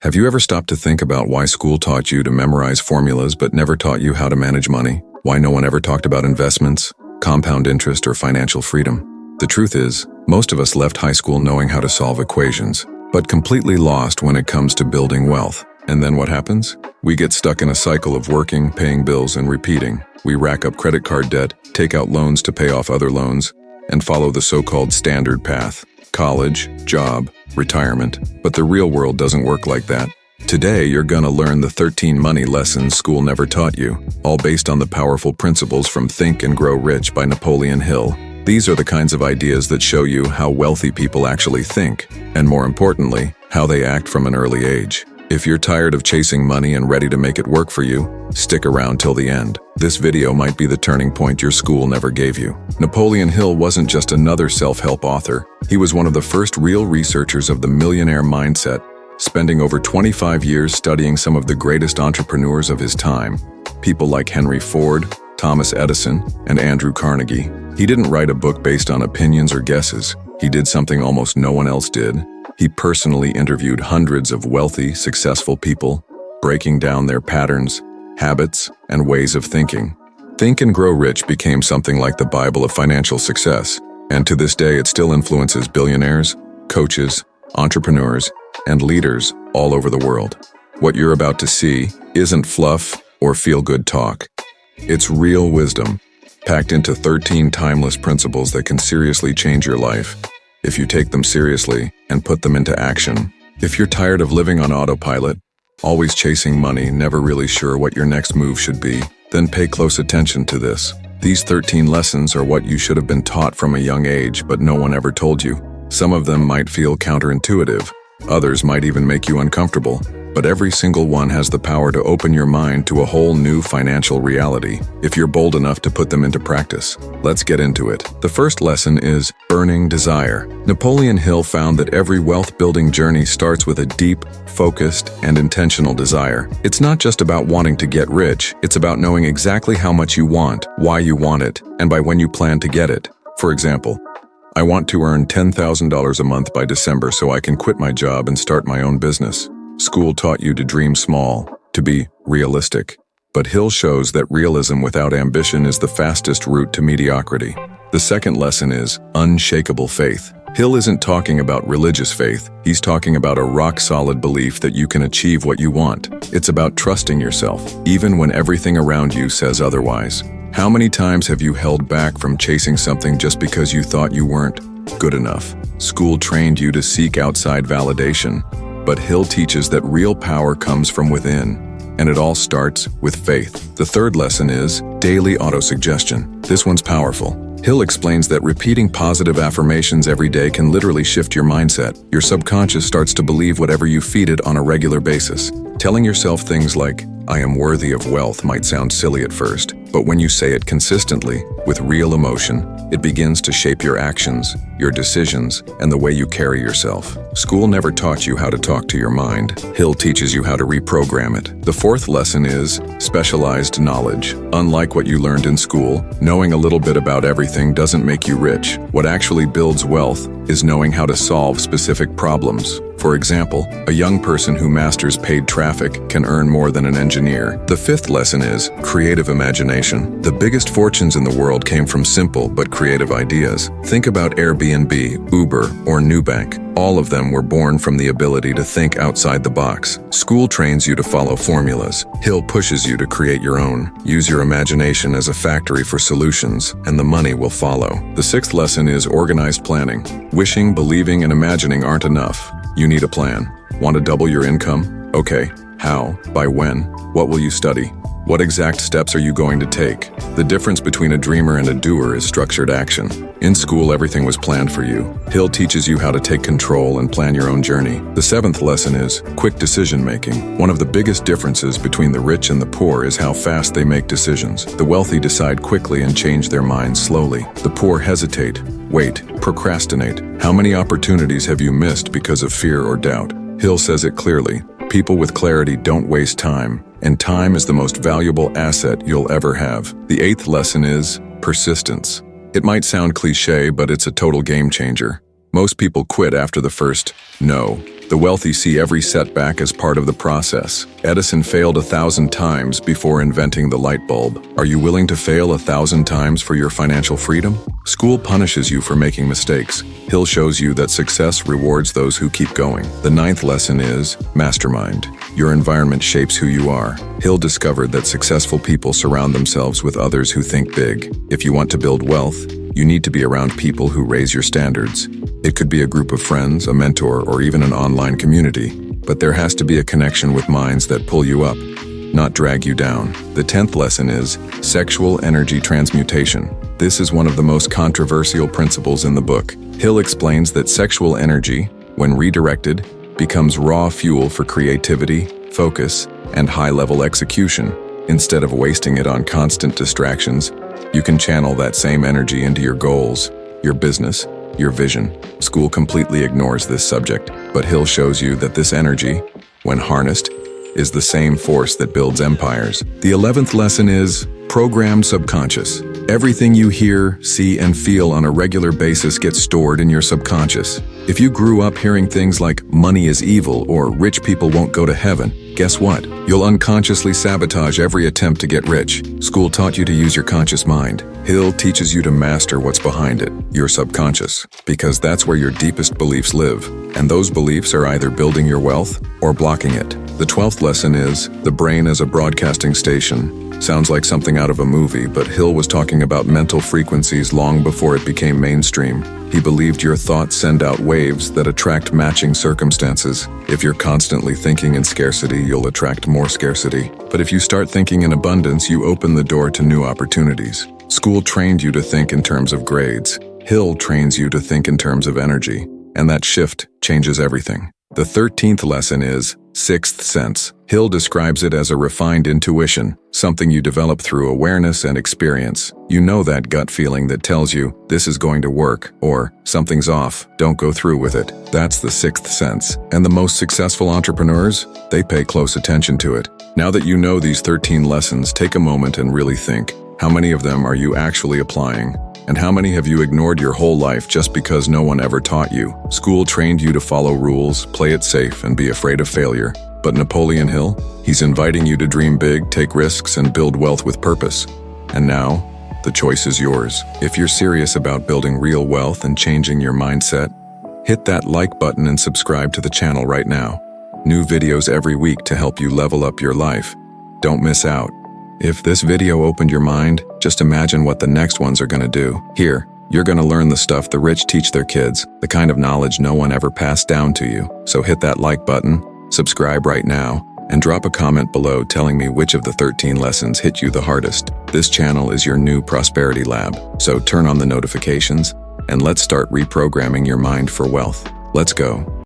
Have you ever stopped to think about why school taught you to memorize formulas but never taught you how to manage money? Why no one ever talked about investments, compound interest, or financial freedom? The truth is, most of us left high school knowing how to solve equations, but completely lost when it comes to building wealth. And then what happens? We get stuck in a cycle of working, paying bills, and repeating. We rack up credit card debt, take out loans to pay off other loans, and follow the so-called standard path: college, job, retirement. But the real world doesn't work like that. Today, you're gonna learn the 13 money lessons school never taught you, all based on the powerful principles from Think and Grow Rich by Napoleon Hill. These are the kinds of ideas that show you how wealthy people actually think, and more importantly, how they act from an early age. If you're tired of chasing money and ready to make it work for you, stick around till the end. This video might be the turning point your school never gave you. Napoleon Hill wasn't just another self-help author. He was one of the first real researchers of the millionaire mindset, spending over 25 years studying some of the greatest entrepreneurs of his time, people like Henry Ford, Thomas Edison, and Andrew Carnegie. He didn't write a book based on opinions or guesses. He did something almost no one else did. He personally interviewed hundreds of wealthy, successful people, breaking down their patterns, habits, and ways of thinking. Think and Grow Rich became something like the Bible of financial success, and to this day it still influences billionaires, coaches, entrepreneurs, and leaders all over the world. What you're about to see isn't fluff or feel-good talk. It's real wisdom, packed into 13 timeless principles that can seriously change your life if you take them seriously and put them into action. If you're tired of living on autopilot, always chasing money, never really sure what your next move should be, then pay close attention to this. These 13 lessons are what you should have been taught from a young age, but no one ever told you. Some of them might feel counterintuitive, others might even make you uncomfortable, but every single one has the power to open your mind to a whole new financial reality, if you're bold enough to put them into practice. Let's get into it. The first lesson is burning desire. Napoleon Hill found that every wealth-building journey starts with a deep, focused, and intentional desire. It's not just about wanting to get rich, it's about knowing exactly how much you want, why you want it, and by when you plan to get it. For example, I want to earn $10,000 a month by December so I can quit my job and start my own business. School taught you to dream small, to be realistic. But Hill shows that realism without ambition is the fastest route to mediocrity. The second lesson is unshakable faith. Hill isn't talking about religious faith, he's talking about a rock-solid belief that you can achieve what you want. It's about trusting yourself, even when everything around you says otherwise. How many times have you held back from chasing something just because you thought you weren't good enough? School trained you to seek outside validation, but Hill teaches that real power comes from within, and it all starts with faith. The third lesson is daily autosuggestion. This one's powerful. Hill explains that repeating positive affirmations every day can literally shift your mindset. Your subconscious starts to believe whatever you feed it on a regular basis. Telling yourself things like, "I am worthy of wealth," might sound silly at first, but when you say it consistently, with real emotion, it begins to shape your actions, your decisions, and the way you carry yourself. School never taught you how to talk to your mind. Hill teaches you how to reprogram it. The fourth lesson is specialized knowledge. Unlike what you learned in school, knowing a little bit about everything doesn't make you rich. What actually builds wealth is knowing how to solve specific problems. For example, a young person who masters paid traffic can earn more than an engineer. The fifth lesson is creative imagination. The biggest fortunes in the world came from simple but creative ideas. Think about Airbnb, Uber, or Nubank. All of them were born from the ability to think outside the box. School trains you to follow formulas. Hill pushes you to create your own. Use your imagination as a factory for solutions, and the money will follow. The sixth lesson is organized planning. Wishing, believing, and imagining aren't enough. You need a plan. Want to double your income? Okay. How? By when? What will you study? What exact steps are you going to take? The difference between a dreamer and a doer is structured action. In school, everything was planned for you. Hill teaches you how to take control and plan your own journey. The seventh lesson is quick decision-making. One of the biggest differences between the rich and the poor is how fast they make decisions. The wealthy decide quickly and change their minds slowly. The poor hesitate, wait, procrastinate. How many opportunities have you missed because of fear or doubt? Hill says it clearly. People with clarity don't waste time, and time is the most valuable asset you'll ever have. The eighth lesson is persistence. It might sound cliche, but it's a total game changer. Most people quit after the first no. The wealthy see every setback as part of the process. Edison failed 1,000 times before inventing the light bulb. Are you willing to fail 1,000 times for your financial freedom? School punishes you for making mistakes. Hill shows you that success rewards those who keep going. The 9th lesson is mastermind. Your environment shapes who you are. Hill discovered that successful people surround themselves with others who think big. If you want to build wealth, you need to be around people who raise your standards. It could be a group of friends, a mentor, or even an online community, but there has to be a connection with minds that pull you up, not drag you down. The 10th lesson is sexual energy transmutation. This is one of the most controversial principles in the book. Hill explains that sexual energy, when redirected, becomes raw fuel for creativity, focus, and high-level execution. Instead of wasting it on constant distractions, you can channel that same energy into your goals, your business, your vision. School completely ignores this subject, but Hill shows you that this energy, when harnessed, is the same force that builds empires. The 11th lesson is programmed subconscious. Everything you hear, see, and feel on a regular basis gets stored in your subconscious. If you grew up hearing things like money is evil or rich people won't go to heaven, guess what? You'll unconsciously sabotage every attempt to get rich. School taught you to use your conscious mind. Hill teaches you to master what's behind it, your subconscious, because that's where your deepest beliefs live. And those beliefs are either building your wealth or blocking it. The 12th lesson is the brain as a broadcasting station. Sounds like something out of a movie, but Hill was talking about mental frequencies long before it became mainstream. He believed your thoughts send out waves that attract matching circumstances. If you're constantly thinking in scarcity, you'll attract more scarcity. But if you start thinking in abundance, you open the door to new opportunities. School trained you to think in terms of grades. Hill trains you to think in terms of energy, and that shift changes everything. The 13th lesson is sixth sense. Hill describes it as a refined intuition, something you develop through awareness and experience. You know that gut feeling that tells you, this is going to work, or something's off, don't go through with it. That's the sixth sense. And the most successful entrepreneurs, they pay close attention to it. Now that you know these 13 lessons, take a moment and really think. How many of them are you actually applying? And how many have you ignored your whole life just because no one ever taught you? School trained you to follow rules, play it safe, and be afraid of failure. But Napoleon Hill, he's inviting you to dream big, take risks, and build wealth with purpose. And now, the choice is yours. If you're serious about building real wealth and changing your mindset, hit that like button and subscribe to the channel right now. New videos every week to help you level up your life. Don't miss out. If this video opened your mind, just imagine what the next ones are going to do. Here, you're going to learn the stuff the rich teach their kids, the kind of knowledge no one ever passed down to you. So hit that like button, subscribe right now, and drop a comment below telling me which of the 13 lessons hit you the hardest. This channel is your new prosperity lab, so turn on the notifications, and let's start reprogramming your mind for wealth. Let's go.